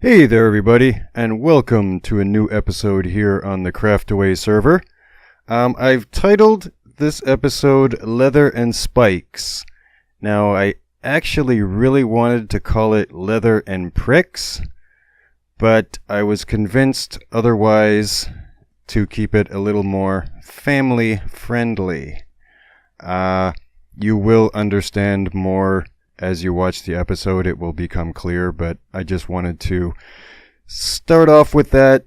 Hey there everybody, and welcome to a new episode here on the Craftaway server. I've titled this episode Leather and Spikes. Now, I actually really wanted to call it Leather and Pricks, but I was convinced otherwise to keep it a little more family friendly. You will understand more as you watch the episode. It will become clear, but I just wanted to start off with that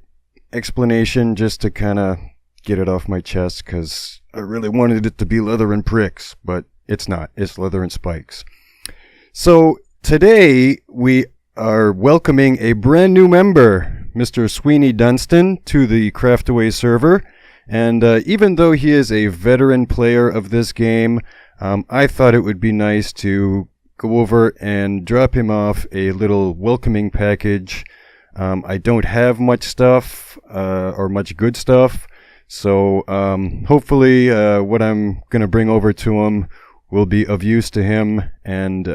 explanation just to kind of get it off my chest, because I really wanted it to be Leather and Pricks, but it's not. It's Leather and Spikes. So today we are welcoming a brand new member, Mr. Sweeney Dunstan, to the Craftaway server. And even though he is a veteran player of this game, I thought it would be nice to go over and drop him off a little welcoming package. I don't have much stuff or much good stuff, so hopefully what I'm going to bring over to him will be of use to him, and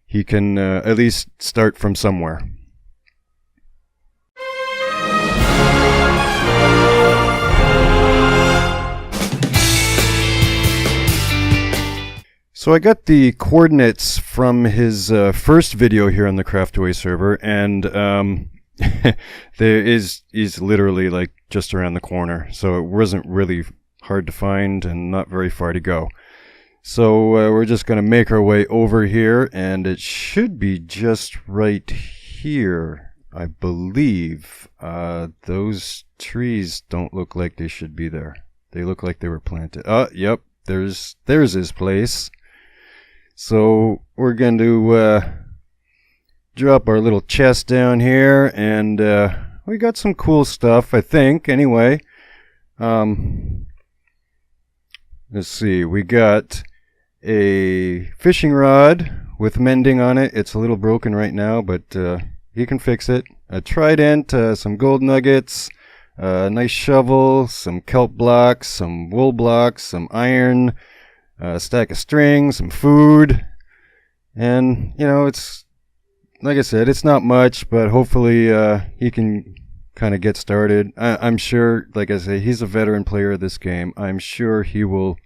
he can at least start from somewhere. So I got the coordinates from his first video here on the Craftaway server, and he's literally like just around the corner, so it wasn't really hard to find and not very far to go. So we're just going to make our way over here, and it should be just right here, I believe. Those trees don't look like they should be there. They look like they were planted. Yep, there's his place. So we're going to drop our little chest down here, and we got some cool stuff, I think, anyway. Let's see, we got a fishing rod with mending on it. It's a little broken right now, but you can fix it. A trident, some gold nuggets, a nice shovel, some kelp blocks, some wool blocks, some iron, a stack of string, some food, and it's like I said, it's not much, but hopefully he can kind of get started. I'm sure, like I say, he's a veteran player of this game. I'm sure he will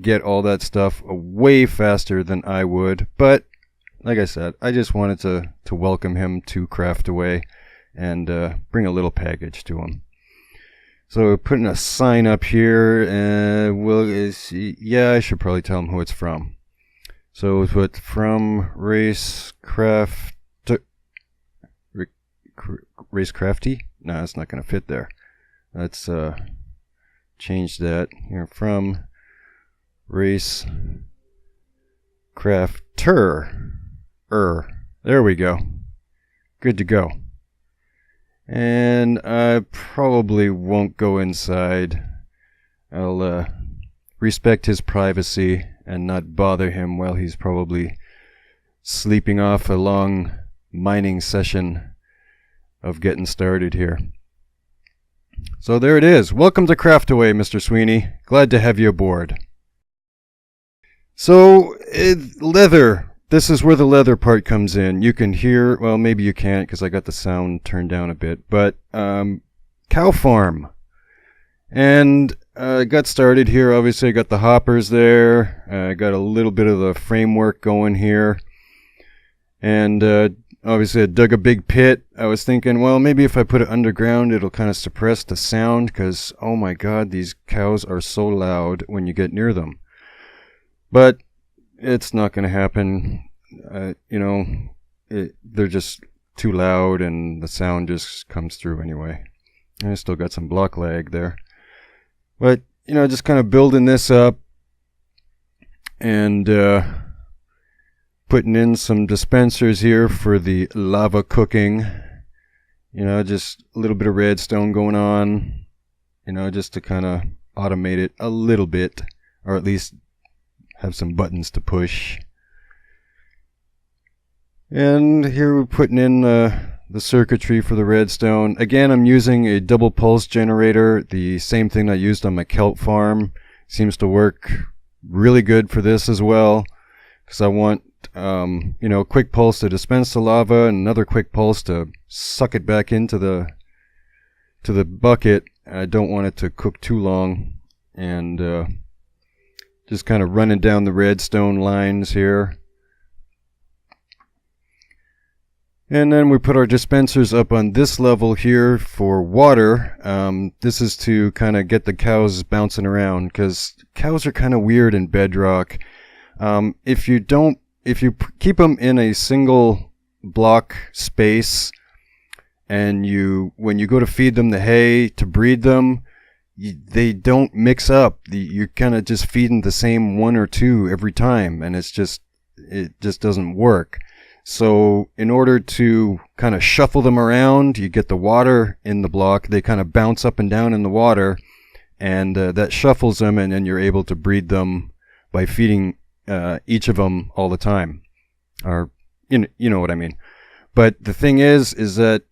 get all that stuff way faster than I would, but like I said, I just wanted to welcome him to Craftaway and bring a little package to him. So we're putting a sign up here, and yeah, I should probably tell him who it's from. So we'll put from Race Crafty? No, that's not going to fit there. Let's change that here, from Race Crafter. There we go. Good to go. And I probably won't go inside. I'll respect his privacy and not bother him while he's probably sleeping off a long mining session of getting started here. So there it is. Welcome to Craftaway, Mr. Sweeney. Glad to have you aboard. So, leather. This is where the leather part comes in. You can hear, well, maybe you can't because I got the sound turned down a bit, but cow farm. And got started here. Obviously, I got the hoppers there. I got a little bit of the framework going here. And obviously, I dug a big pit. I was thinking, well, maybe if I put it underground, it'll kind of suppress the sound because, oh my God, these cows are so loud when you get near them. But it's not going to happen. They're just too loud and the sound just comes through anyway. I still got some block lag there. But, just kind of building this up and putting in some dispensers here for the lava cooking. Just a little bit of redstone going on, just to kind of automate it a little bit, or at least have some buttons to push. And here we're putting in the circuitry for the redstone. Again, I'm using a double pulse generator, the same thing I used on my kelp farm. Seems to work really good for this as well, because I want you know, quick pulse to dispense the lava, and another quick pulse to suck it back into the bucket. I don't want it to cook too long, and just kind of running down the redstone lines here. And then we put our dispensers up on this level here for water. This is to kind of get the cows bouncing around, because cows are kind of weird in Bedrock. If you keep them in a single block space, and when you go to feed them the hay to breed them, they don't mix up. You're kind of just feeding the same one or two every time, and it just doesn't work. So in order to kind of shuffle them around, you get the water in the block. They kind of bounce up and down in the water, and that shuffles them, and then you're able to breed them by feeding each of them all the time. Or you know what I mean. But the thing is that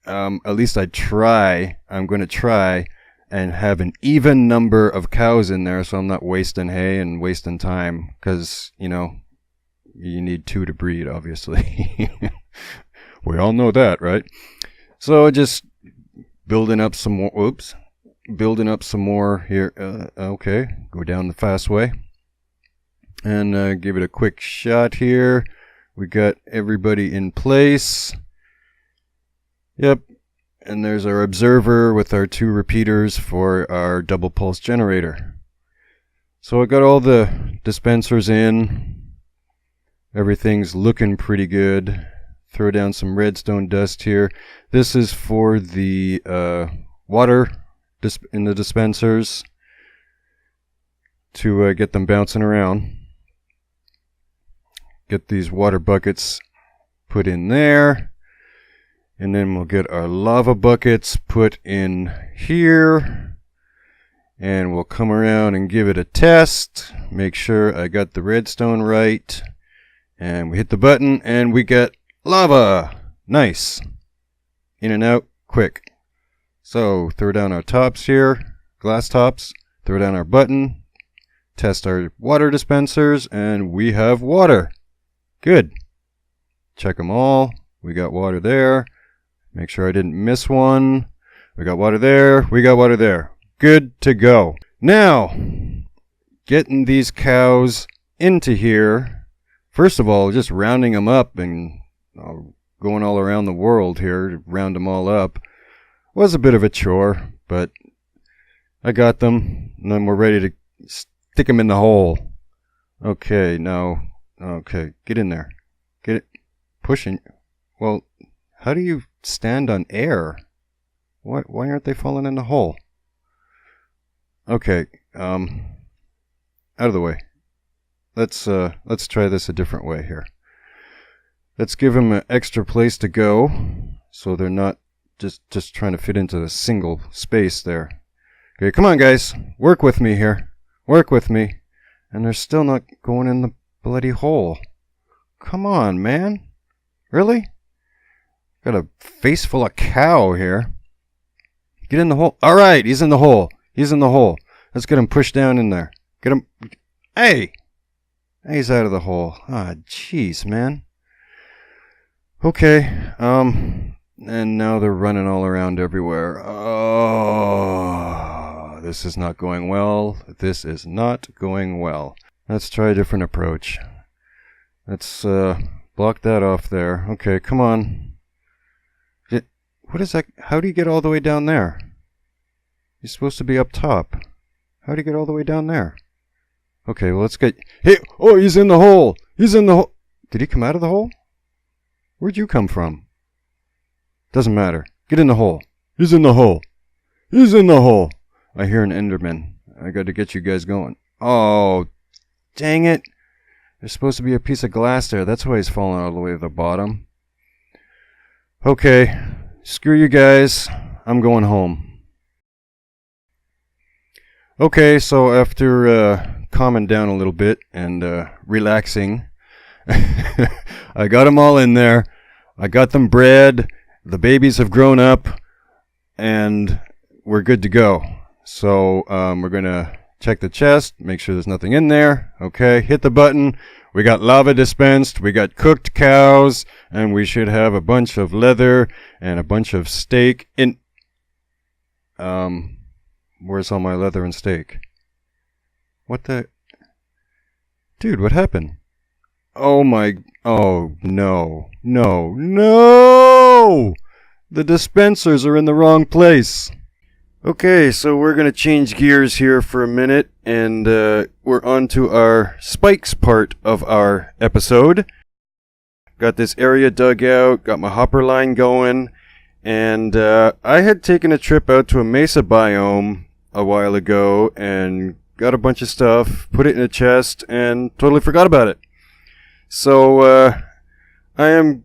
at least I'm going to try and have an even number of cows in there, so I'm not wasting hay and wasting time, because, you know, you need 2 to breed, obviously. We all know that, right? So just building up some more. Building up some more here. Okay, go down the fast way, and give it a quick shot here. We got everybody in place. Yep. And there's our observer with our 2 repeaters for our double pulse generator. So I got all the dispensers in. Everything's looking pretty good. Throw down some redstone dust here. This is for the water in the dispensers to get them bouncing around. Get these water buckets put in there. And then we'll get our lava buckets put in here. And we'll come around and give it a test. Make sure I got the redstone right. And we hit the button, and we get lava. Nice. In and out, quick. So, throw down our tops here, glass tops. Throw down our button. Test our water dispensers, and we have water. Good. Check them all. We got water there. Make sure I didn't miss one. We got water there. We got water there. Good to go. Now, getting these cows into here. First of all, just rounding them up and going all around the world here to round them all up was a bit of a chore, but I got them, and then we're ready to stick them in the hole. Okay, now, okay, get in there. Get it. Pushing. Well, how do you stand on air? Why aren't they falling in the hole? Okay, out of the way. Let's try this a different way here. Let's give them an extra place to go, so they're not just trying to fit into a single space there. Okay, come on, guys, work with me here. Work with me, and they're still not going in the bloody hole. Come on, man. Really? Got a face full of cow here. Get in the hole. All right, he's in the hole. He's in the hole. Let's get him pushed down in there. Get him. Hey. He's out of the hole. Ah, jeez, man. Okay. And now they're running all around everywhere. Oh, this is not going well. This is not going well. Let's try a different approach. Let's block that off there. Okay, come on. What is that? How do you get all the way down there? You're supposed to be up top. How do you get all the way down there? Okay, well, let's get... Hey! Oh, he's in the hole! He's in the hole! Did he come out of the hole? Where'd you come from? Doesn't matter. Get in the hole. He's in the hole. He's in the hole. I hear an Enderman. I got to get you guys going. Oh, dang it. There's supposed to be a piece of glass there. That's why he's falling all the way to the bottom. Okay. Screw you guys. I'm going home. Okay, so after calming down a little bit and relaxing, I got them all in there. I got them bred. The babies have grown up, and we're good to go. So we're going to check the chest, make sure there's nothing in there. Okay, hit the button. We got lava dispensed, we got cooked cows, and we should have a bunch of leather and a bunch of steak in... Where's all my leather and steak? What the... Dude, what happened? Oh my... Oh, no. No. No! The dispensers are in the wrong place. Okay, so we're going to change gears here for a minute, and we're on to our spikes part of our episode. Got this area dug out, got my hopper line going, and I had taken a trip out to a mesa biome a while ago and got a bunch of stuff, put it in a chest, and totally forgot about it. So I am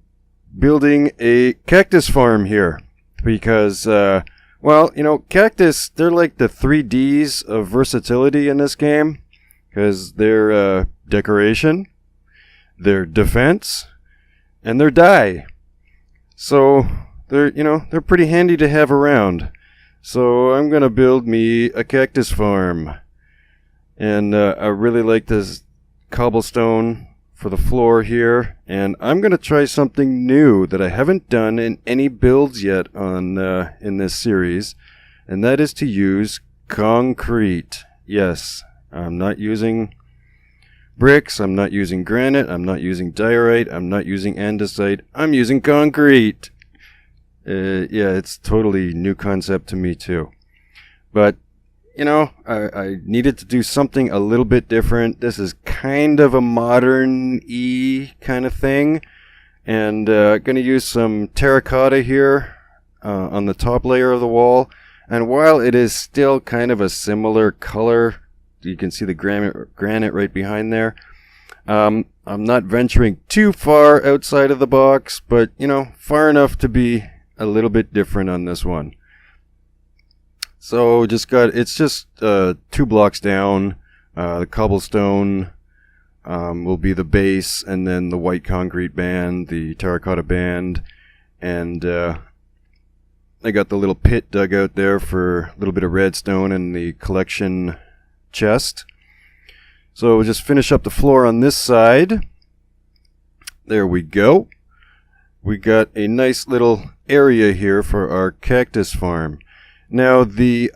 building a cactus farm here because... well, you know, cactus, they're like the 3Ds of versatility in this game. Because they're decoration, they're defense, and they're dye. So, they're pretty handy to have around. So, I'm going to build me a cactus farm. And I really like this cobblestone for the floor here. And I'm going to try something new that I haven't done in any builds yet on in this series. And that is to use concrete. Yes, I'm not using bricks, I'm not using granite, I'm not using diorite, I'm not using andesite, I'm using concrete. Yeah, it's totally new concept to me too. But you know, I needed to do something a little bit different. This is kind of a modern-y kind of thing. And going to use some terracotta here on the top layer of the wall. And while it is still kind of a similar color, you can see the granite right behind there. I'm not venturing too far outside of the box, but, you know, far enough to be a little bit different on this one. So it's just 2 blocks down. The cobblestone will be the base, and then the white concrete band, the terracotta band, and I got the little pit dug out there for a little bit of redstone and the collection chest. So we'll just finish up the floor on this side. There we go. We got a nice little area here for our cactus farm. Now, the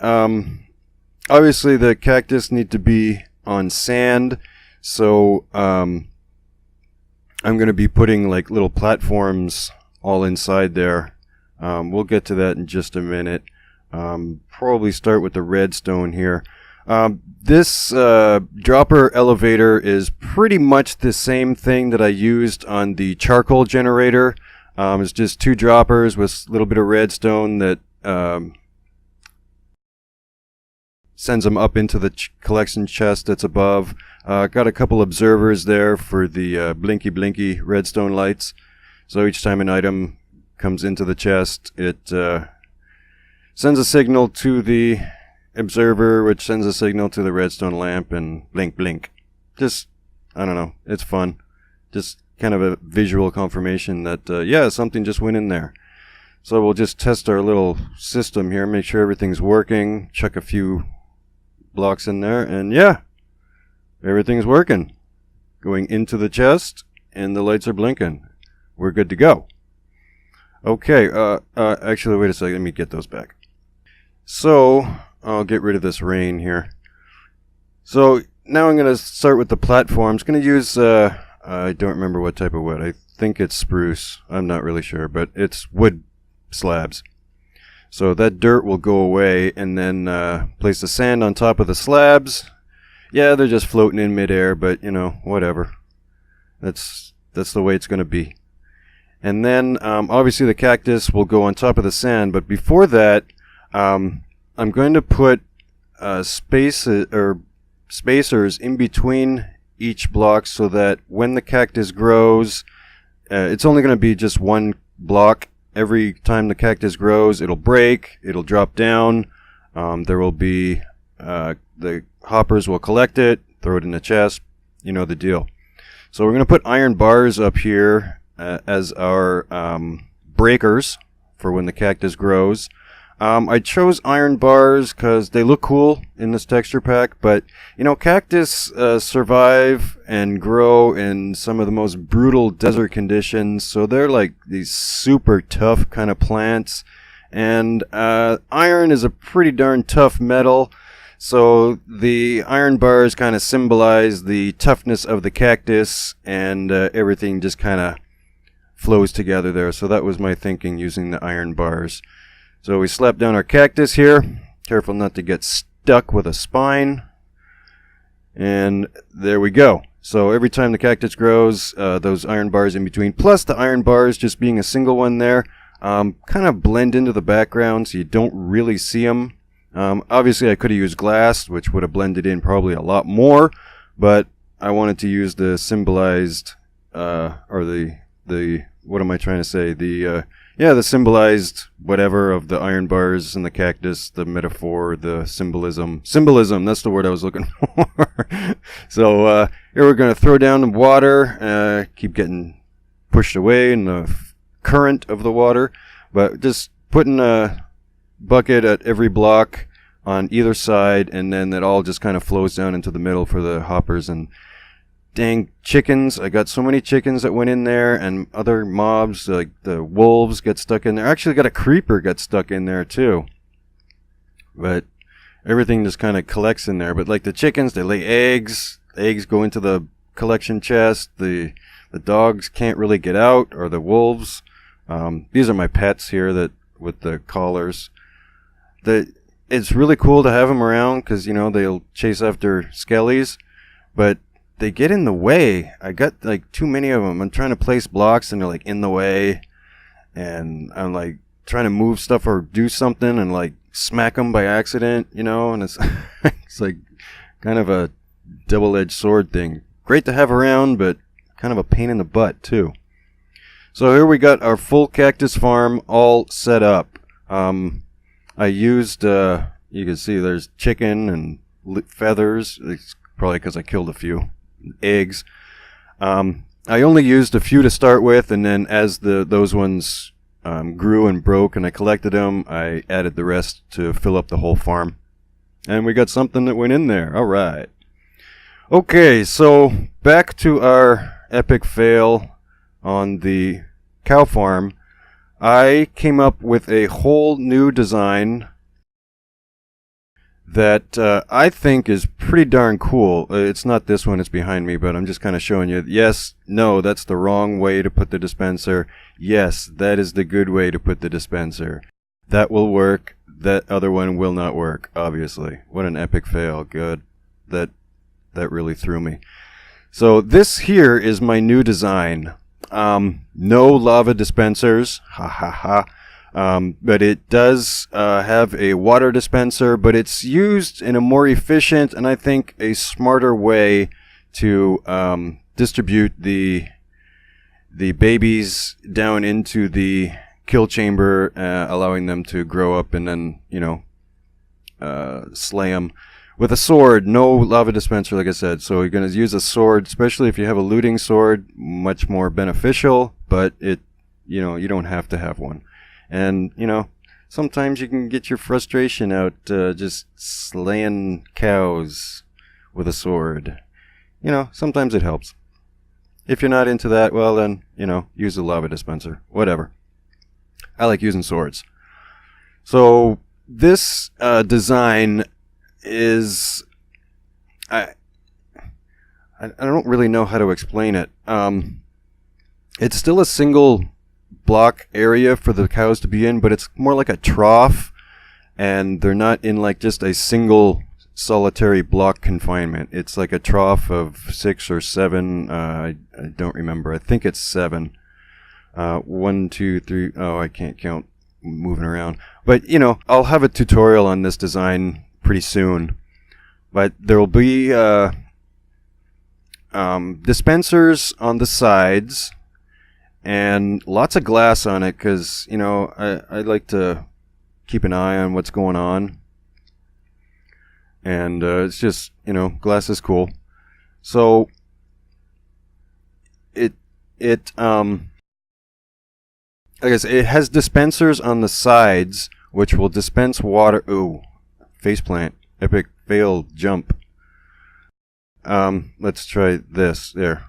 obviously the cactus need to be on sand, so I'm going to be putting like little platforms all inside there. We'll get to that in just a minute. Probably start with the redstone here. This dropper elevator is pretty much the same thing that I used on the charcoal generator. It's just 2 droppers with a little bit of redstone that sends them up into the collection chest that's above. Got a couple observers there for the blinky redstone lights. So each time an item comes into the chest, it sends a signal to the observer, which sends a signal to the redstone lamp, and blink. Just, I don't know, it's fun. Just kind of a visual confirmation that, yeah, something just went in there. So we'll just test our little system here, make sure everything's working, chuck a few blocks in there, and yeah, everything's working. Going into the chest, and the lights are blinking. We're good to go. Okay, actually, wait a second, let me get those back. So, I'll get rid of this rain here. So, now I'm going to start with the platforms. Going to use, I don't remember what type of wood. I think it's spruce. I'm not really sure, but it's wood slabs. So that dirt will go away, and then place the sand on top of the slabs. Yeah, they're just floating in midair, but, you know, whatever. That's the way it's going to be. And then, obviously, the cactus will go on top of the sand, but before that, I'm going to put spacers in between each block so that when the cactus grows, it's only going to be just 1 block. Every time the cactus grows, it'll break, it'll drop down, there will be, the hoppers will collect it, throw it in the chest, you know the deal. So we're going to put iron bars up here as our breakers for when the cactus grows. I chose iron bars because they look cool in this texture pack, but cactus survive and grow in some of the most brutal desert conditions, so they're like these super tough kind of plants, and iron is a pretty darn tough metal, so the iron bars kind of symbolize the toughness of the cactus, and everything just kind of flows together there. So that was my thinking using the iron bars. So we slap down our cactus here. Careful not to get stuck with a spine. And there we go. So every time the cactus grows, those iron bars in between, plus the iron bars just being a single one there, kind of blend into the background so you don't really see them. Obviously I could have used glass, which would have blended in probably a lot more, but I wanted to use the symbolized, or the what am I trying to say? The symbolized whatever of the iron bars and the cactus, the metaphor, the symbolism. Symbolism, that's the word I was looking for. So here we're going to throw down the water, keep getting pushed away in the current of the water, but just putting a bucket at every block on either side, and then it all just kind of flows down into the middle for the hoppers. And dang chickens, I got so many chickens that went in there, and other mobs like the wolves get stuck in there. I actually got a creeper get stuck in there too, but everything just kind of collects in there. But like the chickens, they lay eggs. Eggs go into the collection chest. The dogs can't really get out, or the wolves. These are my pets here that with the collars. It's really cool to have them around because they'll chase after skellies, but they get in the way. I got like too many of them. I'm trying to place blocks and they're like in the way, and I'm like trying to move stuff or do something and like smack them by accident, and it's it's like kind of a double-edged sword thing. Great to have around, but kind of a pain in the butt too. So here we got our full cactus farm all set up. I used you can see there's chicken and feathers. It's probably because I killed a few. Eggs. I only used a few to start with, and then as those ones grew and broke and I collected them, I added the rest to fill up the whole farm. And we got something that went in there. All right. Okay, so back to our epic fail on the cow farm. I came up with a whole new design that I think is pretty darn cool. It's not this one, it's behind me, but I'm just kind of showing you. Yes, no, that's the wrong way to put the dispenser. Yes, that is the good way to put the dispenser. That will work. That other one will not work, obviously. What an epic fail. Good. That really threw me. So this here is my new design. No lava dispensers. Ha ha ha. But it does have a water dispenser, but it's used in a more efficient and I think a smarter way to distribute the babies down into the kill chamber, allowing them to grow up and then slay them with a sword. No lava dispenser, like I said. So you're going to use a sword, especially if you have a looting sword. Much more beneficial, but you don't have to have one. And, sometimes you can get your frustration out just slaying cows with a sword. Sometimes it helps. If you're not into that, well then, use a lava dispenser. Whatever. I like using swords. So, this design is... I don't really know how to explain it. It's still a single block area for the cows to be in, but it's more like a trough, and they're not in like just a single solitary block confinement. It's like a trough of 6 or 7. I don't remember. I think it's 7. 1, 2, 3. Oh, I can't count moving around. But I'll have a tutorial on this design pretty soon. But there will be dispensers on the sides. And lots of glass on it because, I like to keep an eye on what's going on. And it's just, glass is cool. So, like I said, it has dispensers on the sides which will dispense water. Ooh, faceplant. Epic fail jump. Let's try this. There.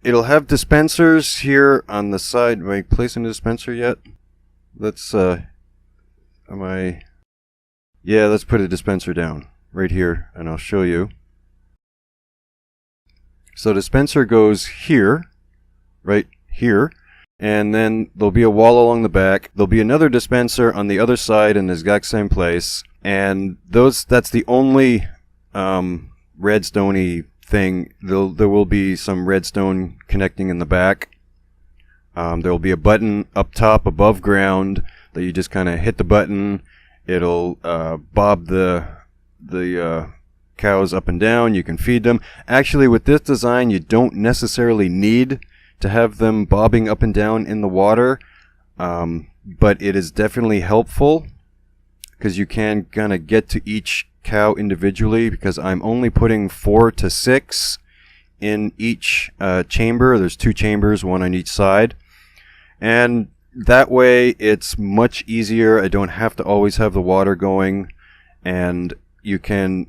It'll have dispensers here on the side. Am I placing a dispenser yet? Let's, let's put a dispenser down right here, and I'll show you. So dispenser goes here, right here, and then there'll be a wall along the back. There'll be another dispenser on the other side in the exact same place, and that's the only redstone-y thing. There will be some redstone connecting in the back. There will be a button up top above ground that you just kind of hit the button. It'll bob the cows up and down. You can feed them. Actually, with this design, you don't necessarily need to have them bobbing up and down in the water, but it is definitely helpful because you can kind of get to each cow individually, because I'm only putting 4 to 6 in each chamber. There's 2 chambers, one on each side, and that way it's much easier. I don't have to always have the water going, and you can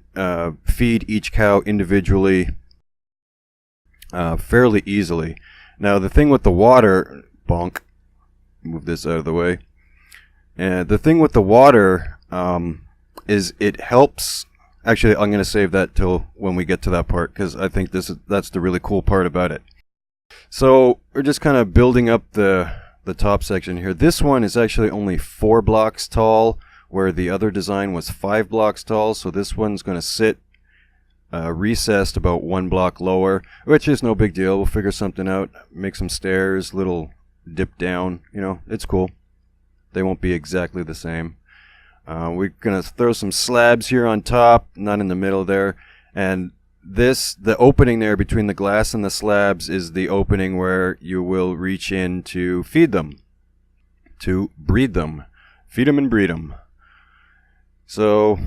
feed each cow individually fairly easily. Now the thing with the water, move this out of the way, and the thing with the water is it helps. Actually, I'm going to save that till when we get to that part, because I think that's the really cool part about it. So we're just kind of building up the top section here. This one is actually only 4 blocks tall, where the other design was 5 blocks tall. So this one's going to sit recessed about 1 block lower, which is no big deal. We'll figure something out. Make some stairs, little dip down. You know, it's cool. They won't be exactly the same. We're going to throw some slabs here on top, not in the middle there. And the opening there between the glass and the slabs is the opening where you will reach in to feed them, to breed them. Feed them and breed them. So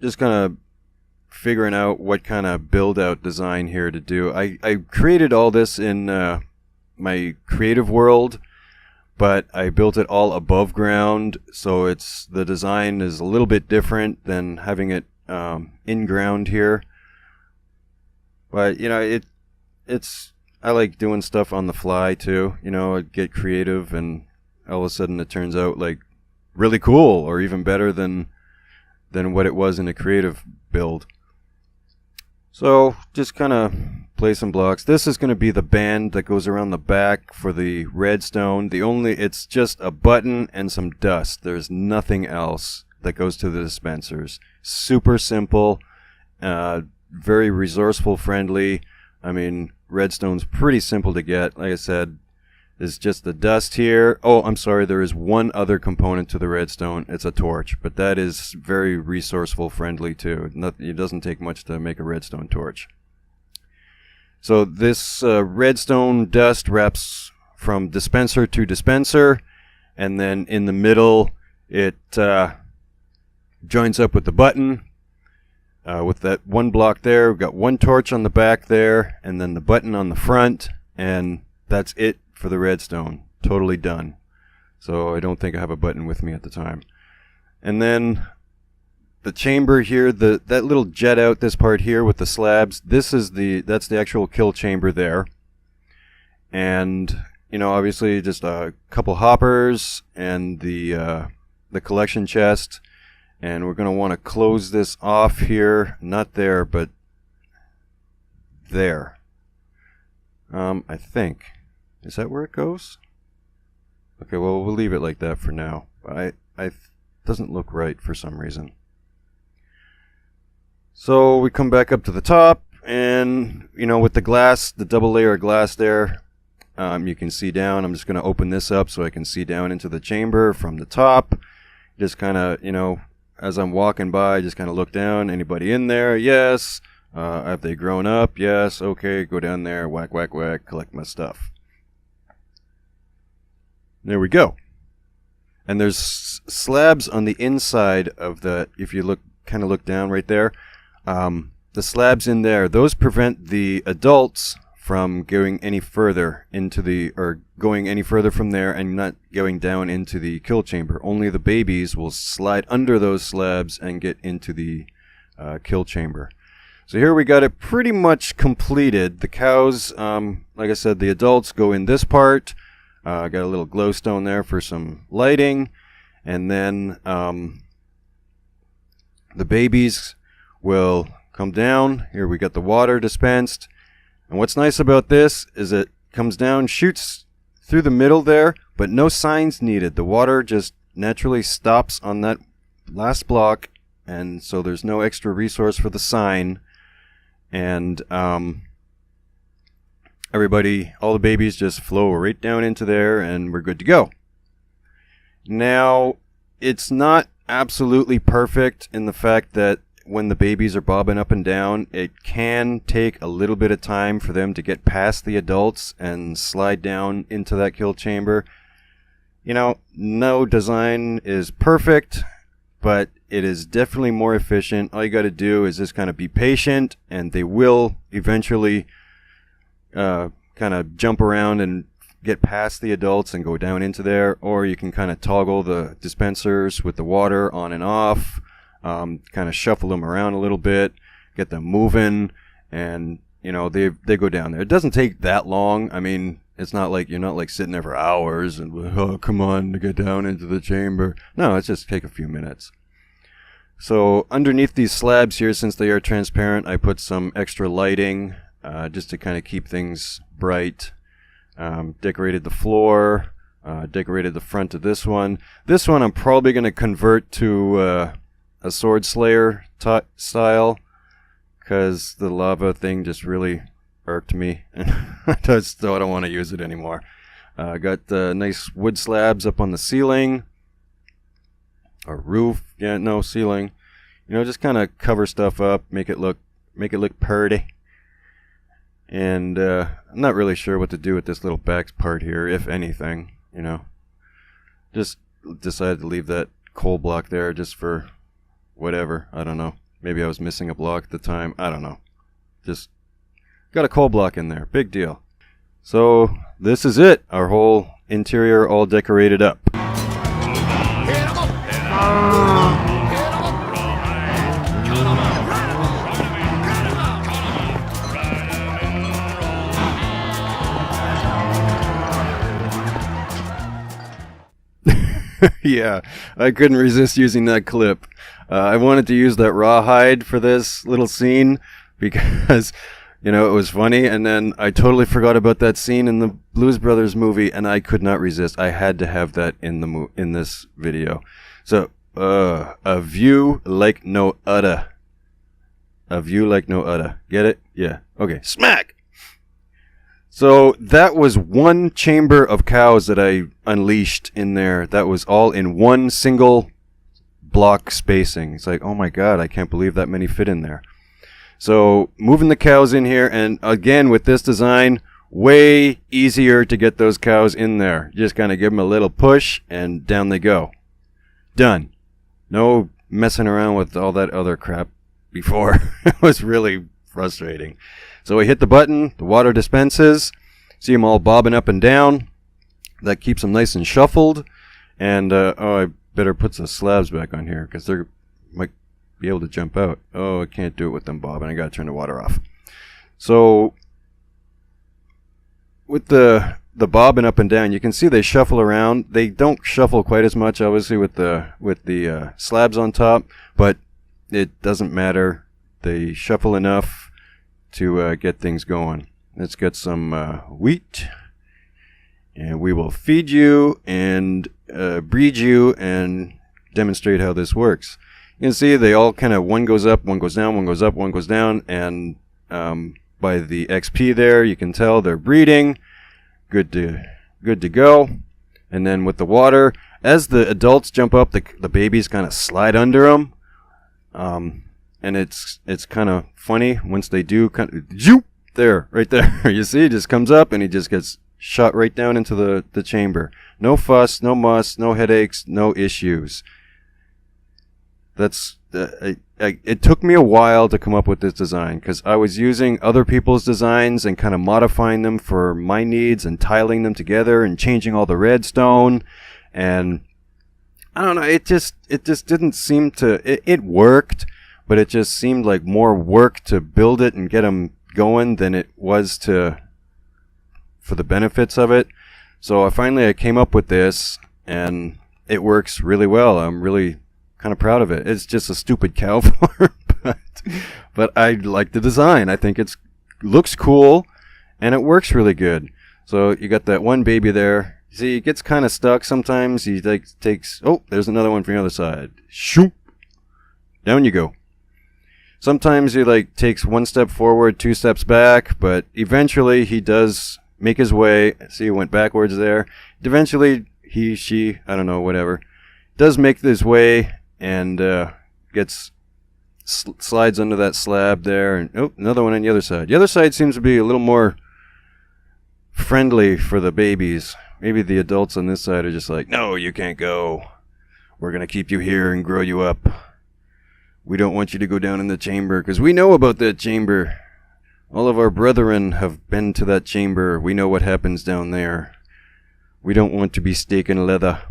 just kind of figuring out what kind of build out design here to do. I created all this in my creative world, but I built it all above ground, so the design is a little bit different than having it in ground here. But you know, I like doing stuff on the fly too. You know, I get creative, and all of a sudden it turns out like really cool, or even better than what it was in a creative build. So just kind of place some blocks. This is going to be the band that goes around the back for the redstone. It's just a button and some dust. There's nothing else that goes to the dispensers. Super simple, very resourceful friendly. I mean, redstone's pretty simple to get. Like I said, there's just the dust here. Oh, I'm sorry, there is one other component to the redstone. It's a torch, but that is very resourceful friendly too. It doesn't take much to make a redstone torch. So this redstone dust wraps from dispenser to dispenser, and then in the middle it joins up with the button. With that 1 block there, we've got 1 torch on the back there, and then the button on the front, and that's it for the redstone. Totally done. So I don't think I have a button with me at the time. And then the chamber here, that little jet out this part here with the slabs, that's the actual kill chamber there. And you know, obviously just a couple hoppers and the collection chest. And we're going to want to close this off here, not there, but there. I think. Is that where it goes? Okay, well, we'll leave it like that for now. It doesn't look right for some reason. So we come back up to the top, and you know, with the glass, the double layer of glass there, you can see down. I'm just going to open this up so I can see down into the chamber from the top. Just kind of, you know, as I'm walking by, just kind of look down. Anybody in there? Yes. Have they grown up? Yes. Okay, go down there, whack, whack, whack, collect my stuff. There we go. And there's slabs on the inside of if you kind of look down right there, the slabs in there, those prevent the adults from going any further into the, or going any further from there and not going down into the kill chamber. Only the babies will slide under those slabs and get into the kill chamber. So here we got it pretty much completed. The cows, like I said, the adults go in this part. Got a little glowstone there for some lighting. And then the babies will come down. Here we got the water dispensed. And what's nice about this is it comes down, shoots through the middle there, but no signs needed. The water just naturally stops on that last block, and so there's no extra resource for the sign. And everybody, all the babies just flow right down into there, and we're good to go. Now, it's not absolutely perfect in the fact that when the babies are bobbing up and down, it can take a little bit of time for them to get past the adults and slide down into that kill chamber. You know, no design is perfect, but it is definitely more efficient. All you got to do is just kind of be patient, and they will eventually kind of jump around and get past the adults and go down into there. Or you can kind of toggle the dispensers with the water on and off. Kind of shuffle them around a little bit, get them moving, and you know they go down there. It doesn't take that long. I mean, it's not like you're not like sitting there for hours and oh come on to get down into the chamber. No, it's just take a few minutes. So underneath these slabs here, since they are transparent, I put some extra lighting just to kind of keep things bright. Decorated the floor, decorated the front of this one. This one I'm probably going to convert to a sword slayer style, because the lava thing just really irked me and I don't want to use it anymore. Got nice wood slabs up on the ceiling or roof, ceiling, just kind of cover stuff up, make it look pretty. And I'm not really sure what to do with this little back part here, if anything. Just decided to leave that coal block there just for whatever, I don't know. Maybe I was missing a block at the time. I don't know. Just got a coal block in there. Big deal. So this is it. Our whole interior all decorated up. Yeah, I couldn't resist using that clip. I wanted to use that rawhide for this little scene because, it was funny, and then I totally forgot about that scene in the Blues Brothers movie, and I could not resist. I had to have that in this video. So, a view like no other. A view like no other. Get it? Yeah. Okay. Smack! So that was one chamber of cows that I unleashed in there. That was all in one single block spacing. It's like, oh my god, I can't believe that many fit in there. So moving the cows in here, and again with this design, way easier to get those cows in there. Just kind of give them a little push and down they go. Done. No messing around with all that other crap before. It was really frustrating. So I hit the button, the water dispenses, see them all bobbing up and down. That keeps them nice and shuffled. And, I better put the slabs back on here because they might be able to jump out. Oh, I can't do it with them bobbing. I gotta turn the water off. So, with the bobbing up and down, you can see they shuffle around. They don't shuffle quite as much, obviously, with the slabs on top, but it doesn't matter. They shuffle enough to get things going. Let's get some wheat, and we will feed you and breed you and demonstrate how this works. You can see they all kind of, one goes up, one goes down, one goes up, one goes down, and by the XP there, you can tell they're breeding. Good to go. And then with the water, as the adults jump up, the babies kind of slide under them. And it's kind of funny once they do kind of zoop there, right there. You see, it just comes up and he just gets shot right down into the chamber. No fuss, no muss, no headaches, no issues. That's it took me a while to come up with this design because I was using other people's designs and kind of modifying them for my needs and tiling them together and changing all the redstone. And I don't know, it just didn't seem to, it worked, but it just seemed like more work to build it and get them going than it was for the benefits of it. So I came up with this, and it works really well. I'm really kind of proud of it. It's just a stupid cow farm, but I like the design. I think it looks cool, and it works really good. So you got that one baby there. See, it gets kind of stuck sometimes. He takes, oh, there's another one from the other side. Shoop! Down you go. Sometimes he takes one step forward, 2 steps back, but eventually he does make his way. See, he went backwards there. Eventually, he, she, I don't know, whatever, does make his way and slides under that slab there. And oh, another one on the other side. The other side seems to be a little more friendly for the babies. Maybe the adults on this side are just like, no, you can't go. We're going to keep you here and grow you up. We don't want you to go down in the chamber because we know about that chamber. All of our brethren have been to that chamber. We know what happens down there. We don't want to be staking leather.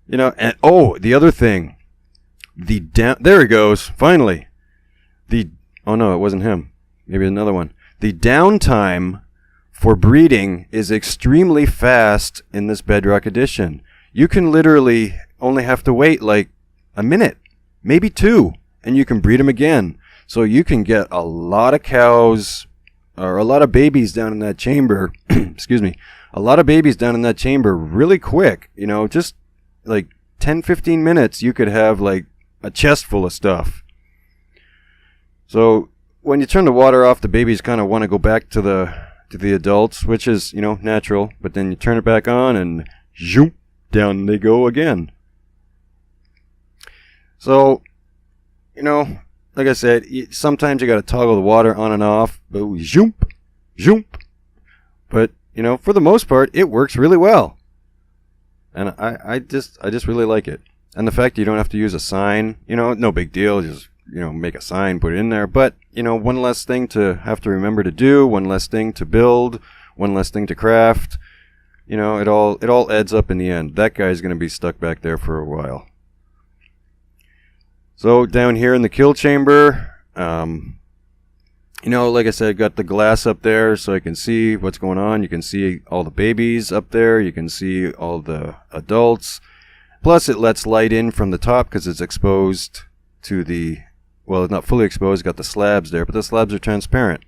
You know, and oh, the other thing. There he goes, finally. Oh no, it wasn't him. Maybe another one. The downtime for breeding is extremely fast in this Bedrock Edition. You can literally only have to wait like a minute, maybe 2, and you can breed them again. So you can get a lot of cows, or a lot of babies down in that chamber, excuse me, a lot of babies down in that chamber really quick. You know, just like 10-15 minutes, you could have like a chest full of stuff. So when you turn the water off, the babies kind of want to go back to the adults, which is, you know, natural. But then you turn it back on and zoom, down they go again. So, you know, like I said, sometimes you got to toggle the water on and off. But zoom, zoom. But, you know, for the most part, it works really well. And I just really like it. And the fact that you don't have to use a sign, you know, no big deal. Just, you know, make a sign, put it in there. But, you know, one less thing to have to remember to do, one less thing to build, one less thing to craft. You know, it all adds up in the end. That guy's going to be stuck back there for a while. So down here in the kill chamber, you know, like I said, got the glass up there so I can see what's going on. You can see all the babies up there. You can see all the adults. Plus, it lets light in from the top because it's exposed to the... Well, it's not fully exposed. Got the slabs there, but the slabs are transparent.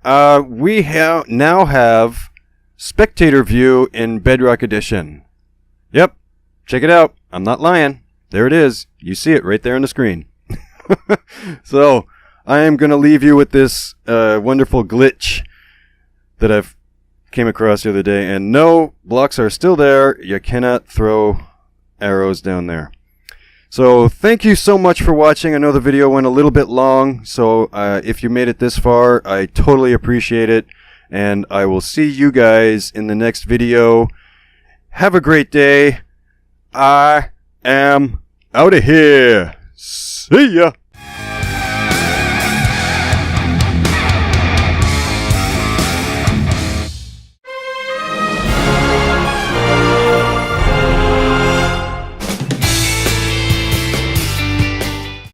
We now have spectator view in Bedrock Edition. Yep, check it out. I'm not lying. There it is. You see it right there on the screen. So, I am going to leave you with this wonderful glitch that I've came across the other day. And no, blocks are still there. You cannot throw arrows down there. So, thank you so much for watching. I know the video went a little bit long. So, if you made it this far, I totally appreciate it. And I will see you guys in the next video. Have a great day. I am out of here. See ya.